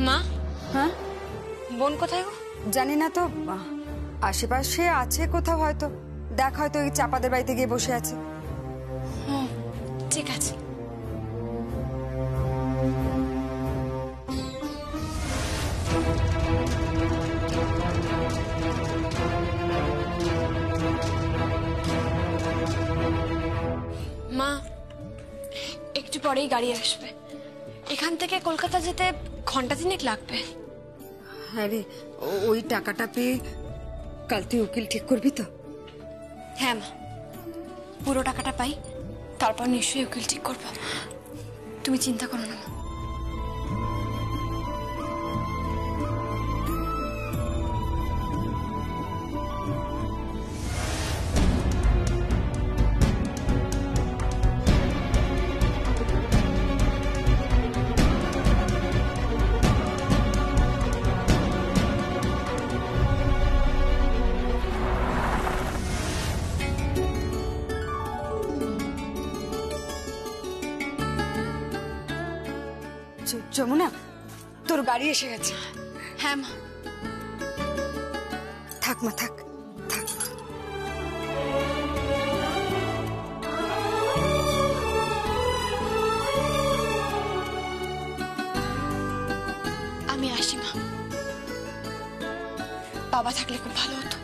মা। হ্যাঁ বোন কোথায় গো? জানি না তো, আশেপাশে আছে কোথাও হয়তো। দেখ হয়তো ওই চাপাদের বাড়িতে গিয়ে বসে আছে। ঠিক আছে। মা, একটু পরেই গাড়ি আসবে। এখান থেকে কলকাতা যেতে ঘন্টা 3 লাগবে। হ্যাঁ রে, ওই টাকাটা পেয়ে কাল তুই উকিল ঠিক করবি তো? হ্যাঁ মা, পুরো টাকাটা পাই, তারপর নিশ্চয়ই উকিল ঠিক করবো। তুমি চিন্তা করো না মা। যমুনা, তোর গাড়ি এসে গেছে। হ্যাঁ মা। থাক মা, থাক থাক। আমি আসি মা। বাবা থাকলে খুব ভালো হতো।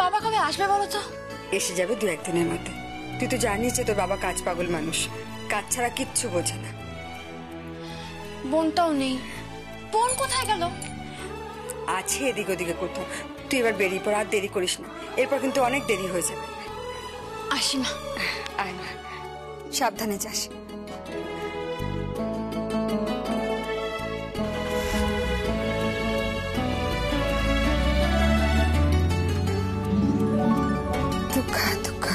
বাবা কবে আসবে বলো তো? এসে যাবে 2-1 দিনের মধ্যে। তুই তো জানিস যে তোর বাবা কাজ পাগল মানুষ, কাজ ছাড়া কিচ্ছু বোঝে না। বোনটাও নেই। বোন কোথায় গেল? আছে এদিক ওদিকে কোথাও। তুই এবার বেরিয়ে পড়, আর দেরি করিস না, এরপর কিন্তু অনেক দেরি হয়ে যাবে। আসি মা। আয় মা, সাবধানে যাস। দুঃখা দুঃখা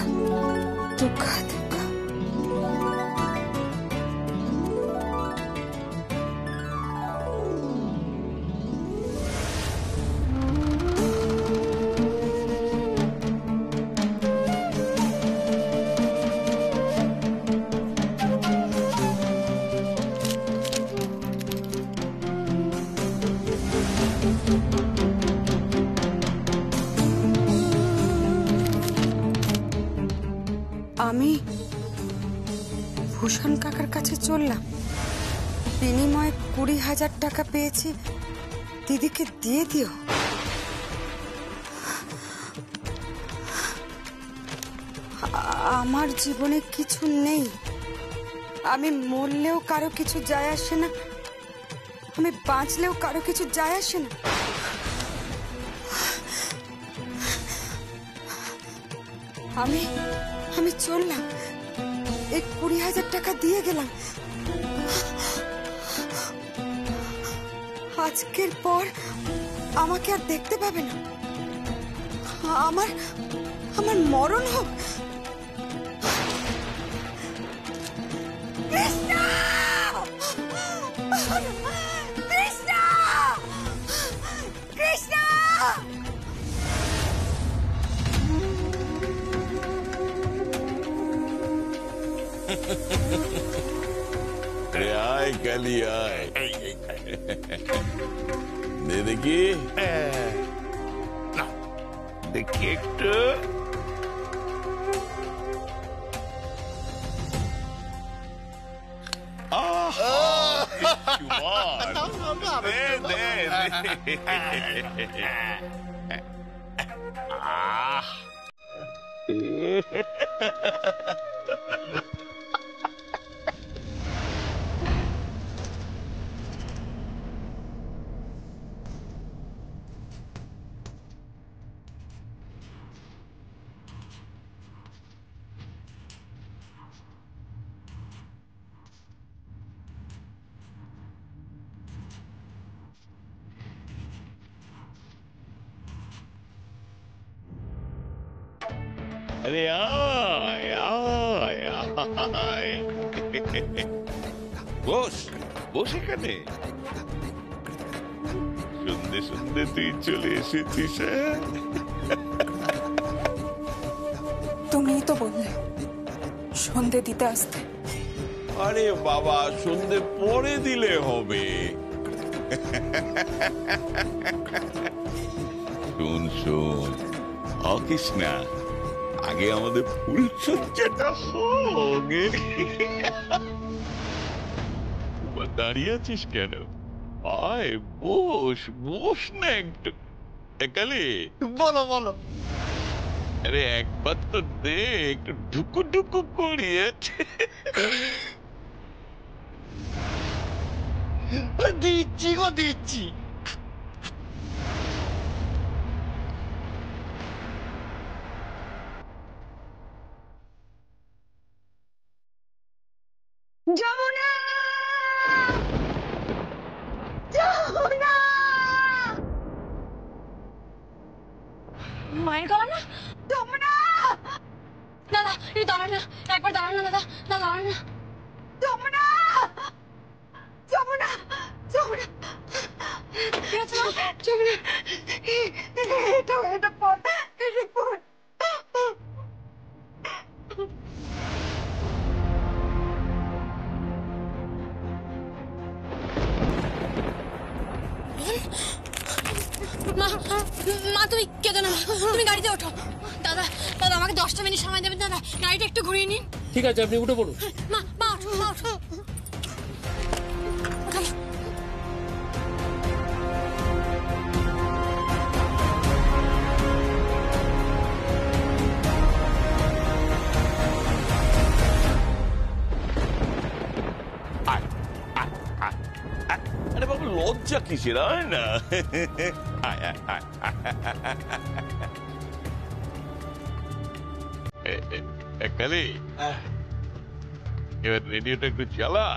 দুঃখা দুঃখা। আমি ভূষণ কাকার কাছে চললাম, বিনিময়ে 20,000 টাকা পেয়েছি, দিদিকে দিয়ে দিও। আমার জীবনে কিছু নেই, আমি মরলেও কারো কিছু যায় আসে না, আমি বাঁচলেও কারো কিছু যায় আসে না। আমি চললাম, এই 20,000 টাকা দিয়ে গেলাম। আজকের পর আমাকে আর দেখতে পাবে না। আমার মরণ হোক। কৃষ্ণ! কৃষ্ণ! কৃষ্ণ! আয় কালি আয়, দেখি দেখি একটু। अरे आय आय आय বস বস এখানে। সন্ধে সন্ধে তুই চলে এসেছিস। তুমিই তো বললে সন্ধে দিতে আসতে। আরে বাবা, সন্ধে পরে দিলে হবে, শোন শোন, হকিস না, আগে আমাদের ফুলসজ্জাটা হোক। দাঁড়িয়ে আছিস কেন? আয় বস, বস না একটু। একালে বলো বলো। আরে একবার তো দে, একটু ঢুকু ঢুকু করিয়ে। দিচ্ছি গো দিচ্ছি। যমুনা, যমুনা। মায়ের গলা না? যমুনা, দাদা এই দাঁড়ান না, একবার দাঁড়ান না দাদা, না দাঁড়ান না। যমুনা, যমুনা, যমুনা, কি আছে মা? যমুনা। এটা পড়, এটা পড়। মা, মা তুমি কেঁদো না, তুমি গাড়িতে ওঠো। দাদা দাদা আমাকে 10টা মিনিট সময় দেবেন দাদা, গাড়িটা একটু ঘুরিয়ে নিন। ঠিক আছে, আপনি উঠে পড়ুন। মা মা ওঠো, মা ওঠো। ওঠো। আরে বাবা, লজ্জা কিসের? আয় না, আয় আয় আয়। একালে এবার রেডিওটা একটু চালা।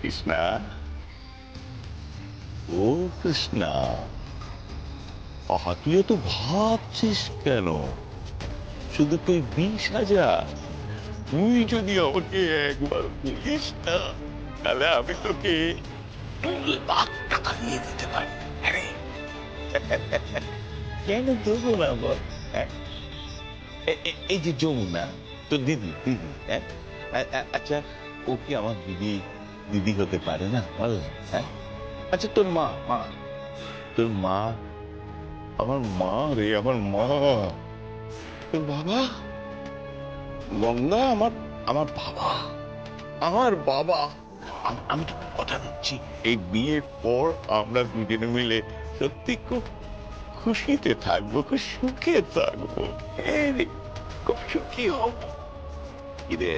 কৃষ্ণা, ও কৃষ্ণা, তুই তো ভাবছিস কেন? শুধু তুই 20,000, তুই যদি আমাকে একবার বলিস না, তাহলে আমি তোকে 2,00,000 টাকা দিয়ে দিতে পারি। কেন দেবো না বল? এই যে যমুনা, তোর দিদি, হ্যাঁ, আচ্ছা ও কি আমার দিদি দিদি হতে পারে না বল? হ্যাঁ, আচ্ছা তোর মা, তোর মা আমার মা রে, আমার মা। তোর বাবা গঙ্গা আমার আমার বাবা, আমার বাবা। আমি তো কথা দিচ্ছি, এই বিয়ের পর আমরা দুজনে মিলে সত্যি খুব খুশিতে থাকবো, খুব সুখে থাকবো, খুব সুখী হব। কিরে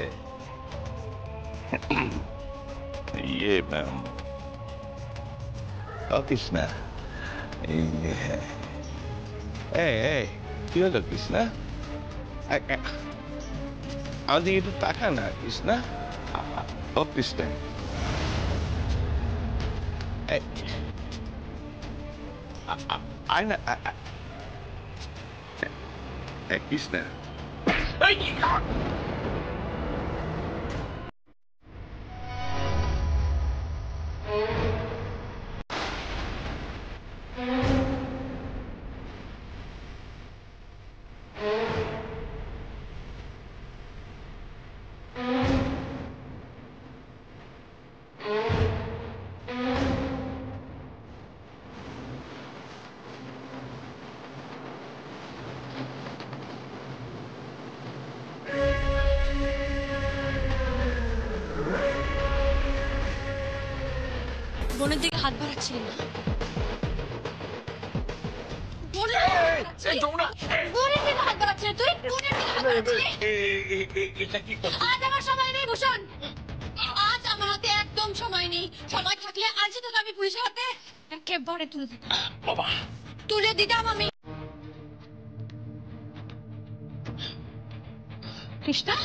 ইয়ে কৃষ্ণা, কি হলো কৃষ্ণা? আমাদের একটু টাকা না কৃষ্ণা, ও কৃষ্ণা, আয় না কৃষ্ণা। বোনের দিকে হাত বাড়াচ্ছিলি না। বোনের দিকে হাত বাড়াচ্ছিলি তুই, বোনের দিকে হাত বাড়াচ্ছিলি। আজ আমার সময় নেই ভূষণ, আজ আমার হাতে একদম সময় নেই। সময় থাকলে আজই তোকে আমি পুলিশের হাতে একেবারে তুলে দিতাম, তুলে দিতাম আমি। কৃষ্ণা,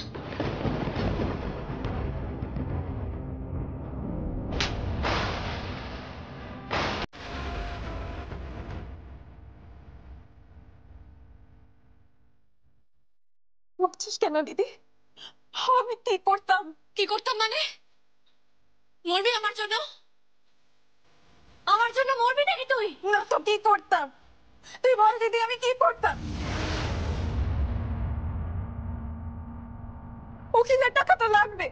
বলছিস কেন দিদি? আমি কি করতাম? কি করতাম মানে? মরবি আমার জন্য? আমার জন্য মরবি নাকি তুই? না তো কি করতাম? তুই বল দিদি, আমি কি করতাম? উকিলের টাকা তো লাগবে।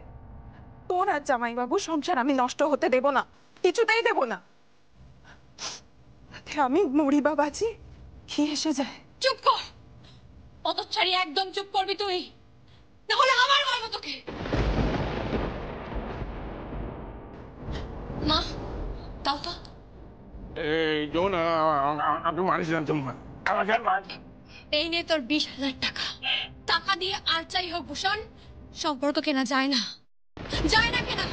তোর আর জামাই বাবু সংসার আমি নষ্ট হতে দেব না, কিছুতেই দেব না। আমি মরি বা বাঁচি, কি এসে যায়? চুপ কর, অতচ্ছাড়ি একদম চুপ করবি তুই, না হলে আমার মারবো তোকে। মা দাও তো। এই যমুনা, আমি মারিছিলাম যমুনা, আমাকে আর মার। এই নে তোর 20,000 টাকা। টাকা দিয়ে আর চাই হোক ভূষণ, সম্পর্ক কেনা যায় না, যায় না কেনা।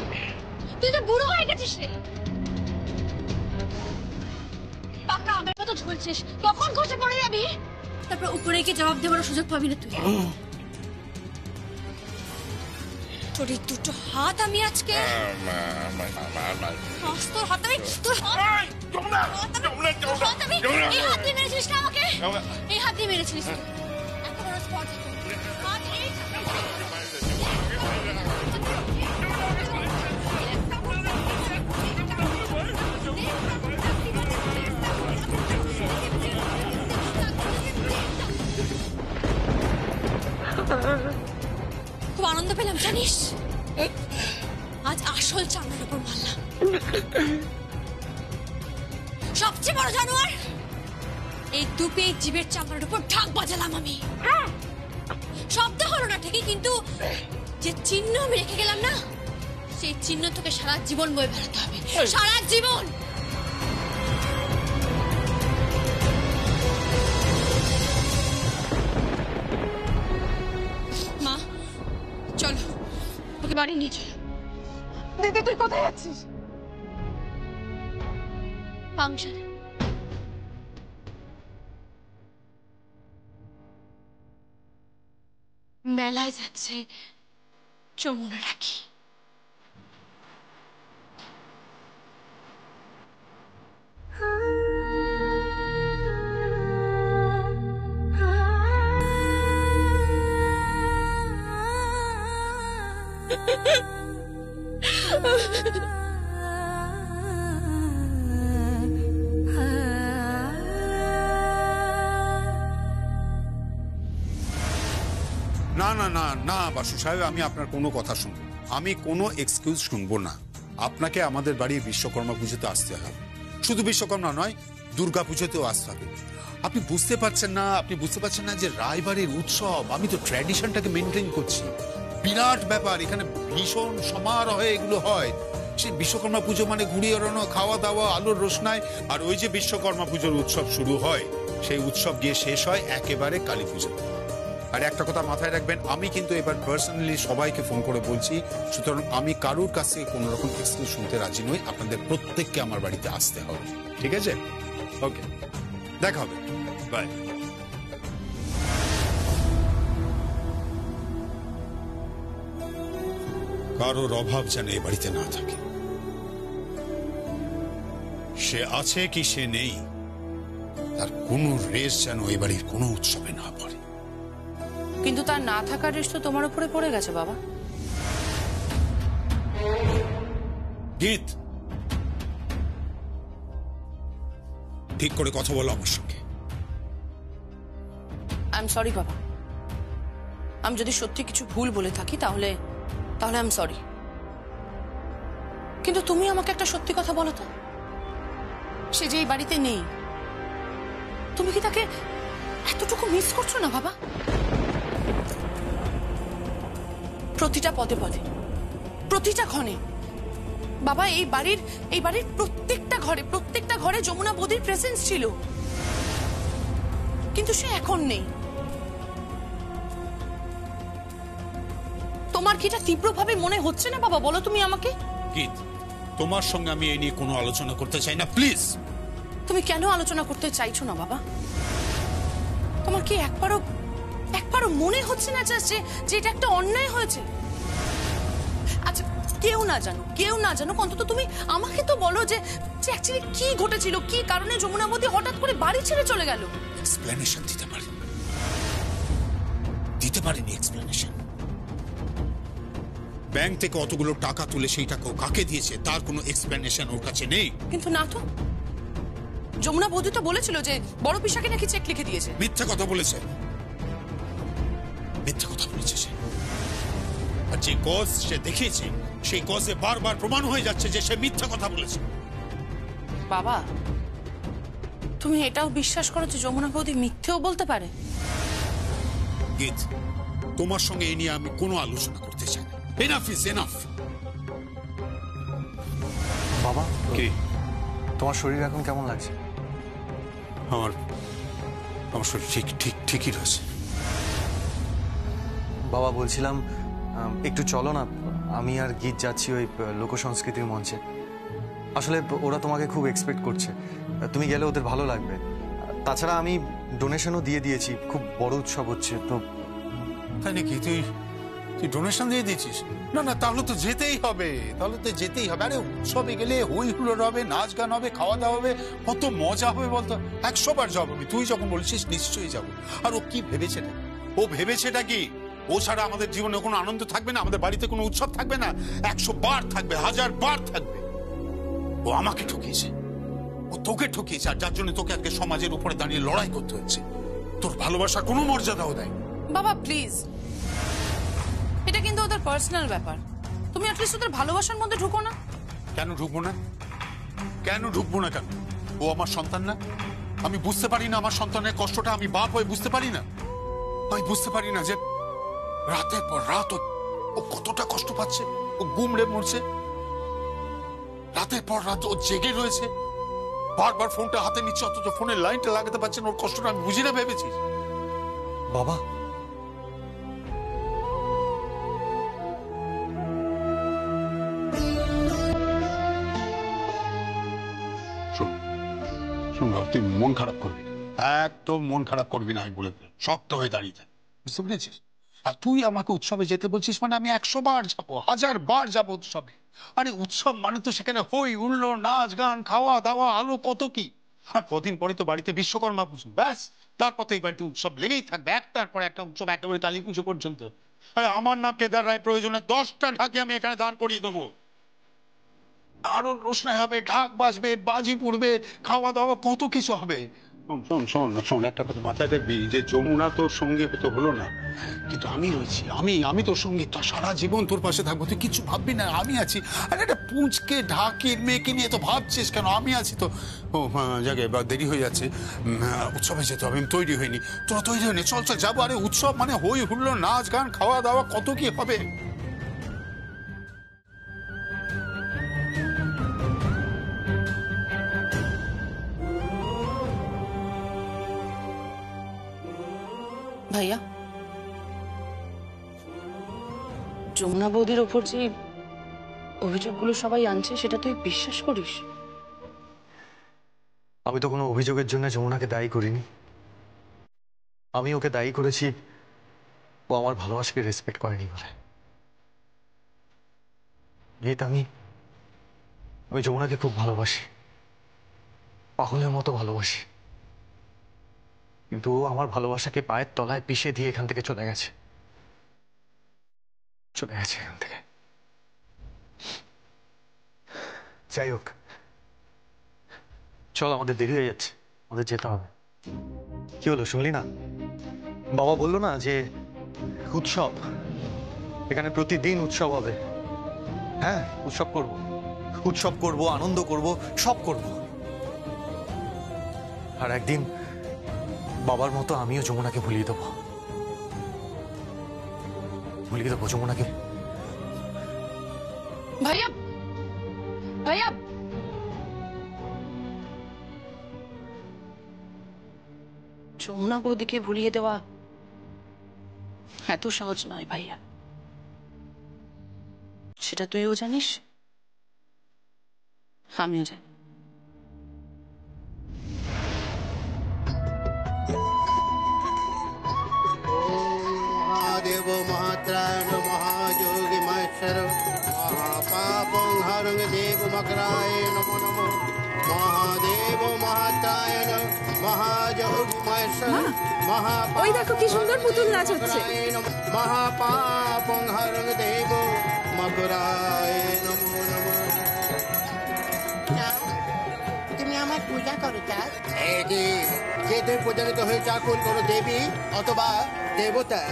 তুই তো বুড়ো হয়ে গেছিস রে, পাকা আমের মতো ঝুলছিস। কখন খসে পড়ে যাবি, তারপর উপরে গিয়ে জবাব দেওয়ার সুযোগ পাবি না তুই। তোর এই দুটো হাত আমি আজকে তোর হাত আমি তোর হাত আমি এই হাত দিয়ে মেরেছিস না আমাকে? এই হাত দিয়ে মেরেছিস তুই। এত বড় স্পট হাত এই খুব আনন্দ পেলাম জানিস, আজ আসল চামড়ার উপর মারলাম। সবচেয়ে বড় জানোয়ার, এই দুপে জীবের চামড়ার উপর ঢাক বাজালাম আমি। শব্দ হলো না ঠিকই, কিন্তু যে চিহ্ন আমি রেখে গেলাম না, সেই চিহ্ন তোকে সারা জীবন বয়ে বেড়াতে হবে, সারা জীবন। মা চলো, ওকে বাড়ি নিয়ে চলো। দিদি তুই কোথায় যাচ্ছিস? ফাংশনে। মেলায় যাচ্ছে যমুনা রাখি। না না না না বাসু সাহেব, আমি আপনার কোনো কথা শুনবো না। আমি কোনো এক্সকিউজ শুনবো না। আপনাকে আমাদের বাড়ির বিশ্বকর্মা পুজোতে আসতে হবে। শুধু বিশ্বকর্মা নয়, দুর্গা পুজোতেও আসতে হবে। আপনি বুঝতে পারছেন না, আপনি বুঝতে পারছেন না যে রায়বাড়ির উৎসব, আমি তো ট্র্যাডিশনটাকে মেনটেন করছি। বিরাট ব্যাপার, এখানে ভীষণ সমারোহে এগুলো হয়। সেই বিশ্বকর্মা পুজো মানে ঘুরিয়ে ওড়ানো, খাওয়া দাওয়া, আলোর রোশনায়। আর ওই যে বিশ্বকর্মা পুজোর উৎসব শুরু হয়, সেই উৎসব গিয়ে শেষ হয় একেবারে কালী পুজো। আর একটা কথা মাথায় রাখবেন, আমি কিন্তু এবার পার্সোনালি সবাইকে ফোন করে বলছি, সুতরাং আমি কারোর কাছ থেকে কোনো রকম এক্সকিউজ শুনতে রাজি নই। আপনাদের প্রত্যেককে আমার বাড়িতে আসতে হবে, ঠিক আছে? ওকে, দেখা হবে, বাই। কারোর অভাব যেন এ বাড়িতে না থাকে। সে আছে কি সে নেই, তার কোনো রেশ যেন এ বাড়ির কোনো উৎসবে না পড়ে। কিন্তু তার না থাকার রেশ তো তোমার উপরে পড়ে গেছে বাবা। গীত, ঠিক করে কথা বলো আমার সঙ্গে। আই এম সরি বাবা, আমি যদি সত্যি কিছু ভুল বলে থাকি তাহলে আই এম সরি। কিন্তু তুমি আমাকে একটা সত্যি কথা বলো তো, সে যে এই বাড়িতে নেই, তুমি কি তাকে এতটুকু মিস করছো না বাবা? প্রতিটা পদে পদে, প্রতিটা ক্ষণে বাবা এই বাড়ির প্রত্যেকটা ঘরে যমুনা বৌদির প্রেজেন্স ছিল, কিন্তু সে এখন নেই। তোমার কি এটা তীব্রভাবে মনে হচ্ছে না বাবা? বলো তুমি আমাকে। গীত, তোমার সঙ্গে আমি এই নিয়ে কোনো আলোচনা করতে চাই না, প্লিজ। তুমি কেন আলোচনা করতে চাইছো না বাবা? তোমার কি একবারও কারো মনে হচ্ছে না যে এটা একটা অন্যায় হয়েছে? আচ্ছা, কেউ না জানুক, অন্তত তুমি আমাকে তো বলো যে অ্যাকচুয়ালি কি ঘটেছিল, কি কারণে যমুনা বৌদি হঠাৎ করে বাড়ি ছেড়ে চলে গেল। এক্সপ্লেনেশন দিতে পারেনি এক্সপ্লেনেশন। ব্যাংক থেকে অতগুলো টাকা তুলে সেই টাকা কাকে দিয়েছে তার কোনো এক্সপ্লেনেশন ওর কাছে নেই। কিন্তু না তো, যমুনা বৌদি তো বলেছিল যে বড় পিসাকে নাকি চেক লিখে দিয়েছে। মিথ্যা কথা বলেছে সে। আর যে কজ সে দেখিয়েছে সেই কজে বারবার প্রমাণ হয়ে যাচ্ছে যে সে মিথ্যা কথা বলেছে। বাবা, তুমি এটাও বিশ্বাস করো যে যমুনা বৌদি মিথ্যেও বলতে পারে? গীত, তোমার সঙ্গে এ নিয়ে আমি কোনো আলোচনা করতে চাই না। Enough is enough. বাবা, কি তোমার শরীর এখন কেমন লাগছে? আমার শরীর ঠিকই রয়েছে। বাবা, বলছিলাম একটু চলো না, আমি আর গীত যাচ্ছি ওই লোকসংস্কৃতির মঞ্চে। আসলে ওরা তোমাকে খুব এক্সপেক্ট করছে, তুমি গেলে ওদের ভালো লাগবে। তাছাড়া আমি ডোনেশনও দিয়ে দিয়েছি, খুব বড় উৎসব হচ্ছে তো। তাই নাকি? তুই ডোনেশন দিয়ে দিয়েছিস? না, তাহলে তো যেতেই হবে। আরে উৎসবে গেলে হই হুল্লোড় হবে, নাচ গান হবে, খাওয়া দাওয়া হবে, কত মজা হবে বলতো। 100 বার যাবো আমি, তুই যখন বলছিস নিশ্চয়ই যাবো। আর ও কি ভেবেছেটা? কি ও ছাড়া আমাদের জীবনে কোনো আনন্দ থাকবে না, আমাদের বাড়িতে কোনো উৎসব থাকবে না? 100 বার থাকবে, 1000 বার থাকবে। ও আমাকে ঠকিয়েছে, ও তোকে ঠকিয়েছে, আর যার জন্য তোকে আজকে সমাজের উপরে দাঁড়িয়ে লড়াই করতে হচ্ছে। তোর ভালোবাসার কোনো মর্যাদাও দেয়। বাবা প্লিজ, এটা কিন্তু ওদের পার্সোনাল ব্যাপার। তুমি অ্যাটলিস্ট ওদের ভালোবাসার মধ্যে ঢুকো না। কেন ঢুকবো না? কেন? ও আমার সন্তান না? আমি বুঝতে পারি না আমার সন্তানের কষ্টটা? আমি বাপ হয়ে বুঝতে পারি না? আমি বুঝতে পারি না যে রাতের পর রাত ও কতটা কষ্ট পাচ্ছে? ও গুমড়ে মরছে, রাতের পর রাত ও জেগে রয়েছে, বারবার ফোনটা হাতে নিচ্ছে, অথচ ফোনের লাইনটা লাগাতে পারছে না। ওর কষ্টটা আমি বুঝি না ভেবেছিস? বাবা, তুই মন খারাপ করবি না, একদম মন খারাপ করবি না। আমি বলে শক্ত হয়ে দাঁড়িয়ে থাক, বুঝতে পেরেছিস? আর তুই আমাকে উৎসবে যেতে বলছিস মানে আমি 100 বার যাবো, 1000 বার যাবো উৎসবে। আরে উৎসব মানে তো সেখানে হই হুল্লোড়, নাচ গান, খাওয়া দাওয়া, আলো কত কি। আর কদিন পরে তো বাড়িতে বিশ্বকর্মা পুজো, ব্যাস তারপর তো এই বাড়িতে উৎসব লেগেই থাকবে, একটার পর একটা উৎসব, একেবারে কালী পুজো পর্যন্ত। আরে আমার নাম কেদার রায়, প্রয়োজনে 10টা ঢাকি আমি এখানে দান করিয়ে দেবো। আরো রোশনাই হবে, ঢাক বাজবে, বাজি পড়বে, খাওয়া দাওয়া, কত কিছু হবে। শোন, একটা কথা মাথায় রাখবি যে যমুনা তোর সঙ্গে তো হলো না, কিন্তু আমি রয়েছি, আমি তোর সঙ্গে তো সারা জীবন তোর পাশে থাকবো। তুই কিছু ভাববি না, আমি আছি। আরে একটা পুঁচকে ঢাকির মেয়েকে নিয়ে তো ভাবছিস কেন? আমি আছি তো। ও জায়গায় এবার দেরি হয়ে যাচ্ছে, উৎসবে যেতে হবে, আমি তৈরি হইনি। তোরা তৈরি হয়নি, চল যাবো। আরে উৎসব মানে হই হুল্লোড়, নাচ গান, খাওয়া দাওয়া, কত কি হবে। ভাইয়া, যমুনা বৌদির ওপর যে অভিযোগগুলো সবাই আনছে সেটা তুই বিশ্বাস করিস? আমি তো কোনো অভিযোগের জন্য যমুনাকে দায়ী করিনি। আমি ওকে দায়ী করেছি ও আমার ভালোবাসাকে রেসপেক্ট করেনি বলে। আমি যমুনাকে খুব ভালোবাসি, পাগলের মতো ভালোবাসি, কিন্তু ও আমার ভালোবাসাকে পায়ের তলায় পিষে দিয়ে এখান থেকে চলে গেছে এখান থেকে। যাই হোক, চল, আমাদের দেরি হয়ে যাচ্ছে, আমাদের যেতে হবে। কি হলো, শুনলি না? বাবা বললো না যে উৎসব, এখানে প্রতিদিন উৎসব হবে। হ্যাঁ, উৎসব করব, আনন্দ করব, সব করব। আর একদিন বাবার মতো আমিও যমুনাকে ভুলিয়ে দেবো যমুনাকে। ভাইয়া, যমুনা বৌদিকে ভুলিয়ে দেওয়া এত সহজ নয় ভাইয়া, সেটা তুইও জানিস, আমিও জানি। महादेव महात्रायण महायोगी महेश्वर महापापं हरं देव मकराय नमो नमो महादेव महात्रायण महायोगी महेश्वर ওই দেখো কি সুন্দর পুতুল নাচ হচ্ছে। महापापं हरं देव मकराय नमो नमो। তুমি আমার পূজা করো চাঁদ? যে তুমি পূজনিত হয়ে চাকুল করো দেবী অথবা দেবতা।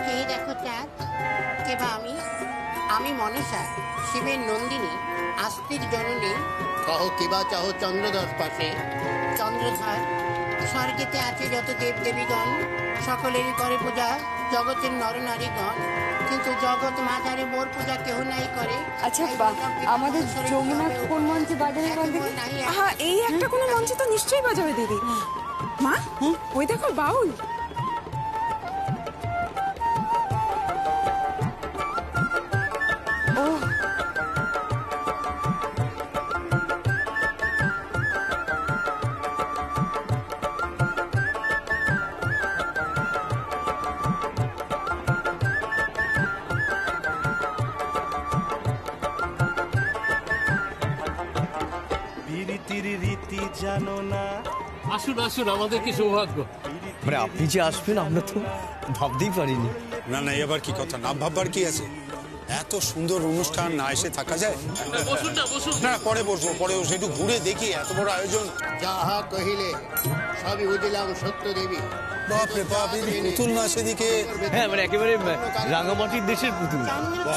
কে দেখো চাঁদ? কে বা আমি? আমি মনসা, শিবের নন্দিনী, আস্তিক জননী। কহ কিবা চাহ চন্দ্রধর পাশে। চন্দ্রধর স্বর্গেতে আছে যত দেব দেবীগণ, সকলেরই করে পূজা জগতের নরনারীগণ, কিন্তু জগৎ মাঝারে মোর পূজা কেহ নাই করে। আচ্ছা আমাদের যমুনা কোন মঞ্চে বাজারে বলবে? হ্যাঁ, এই একটা কোনো মঞ্চে তো নিশ্চয়ই বাজাবে দিদি। মা, ওই দেখো বাউল। ও আসুন আসুন, আমাদের কি সৌভাগ্য। মানে আপনি যে আসবেন আমরা তো ভাবতেই পারিনি। না না, এবার কি কথা, না ভাববার কি আছে? এত সুন্দর অনুষ্ঠান না এসে থাকা যায়? বসুন না, বসুন। না, পরে বসবো, পরে বসে একটু ঘুরে দেখি এত বড় আয়োজন। যাহা কহিলে সবই বুঝিলাম সত্য দেবী। বাপরে বাপ, এই পুতুল না সেদিকে? হ্যাঁ, মানে একেবারে রাঙামাটির দেশের পুতুল,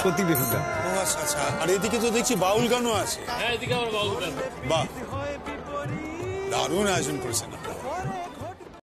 সত্যি বেহুদা। ও আচ্ছা আচ্ছা, আর এদিকে তো দেখছি বাউল গানও আছে। হ্যাঁ, এদিকে আমার বাবু গান। বাহ, দারুণ আয়োজন করেছেন।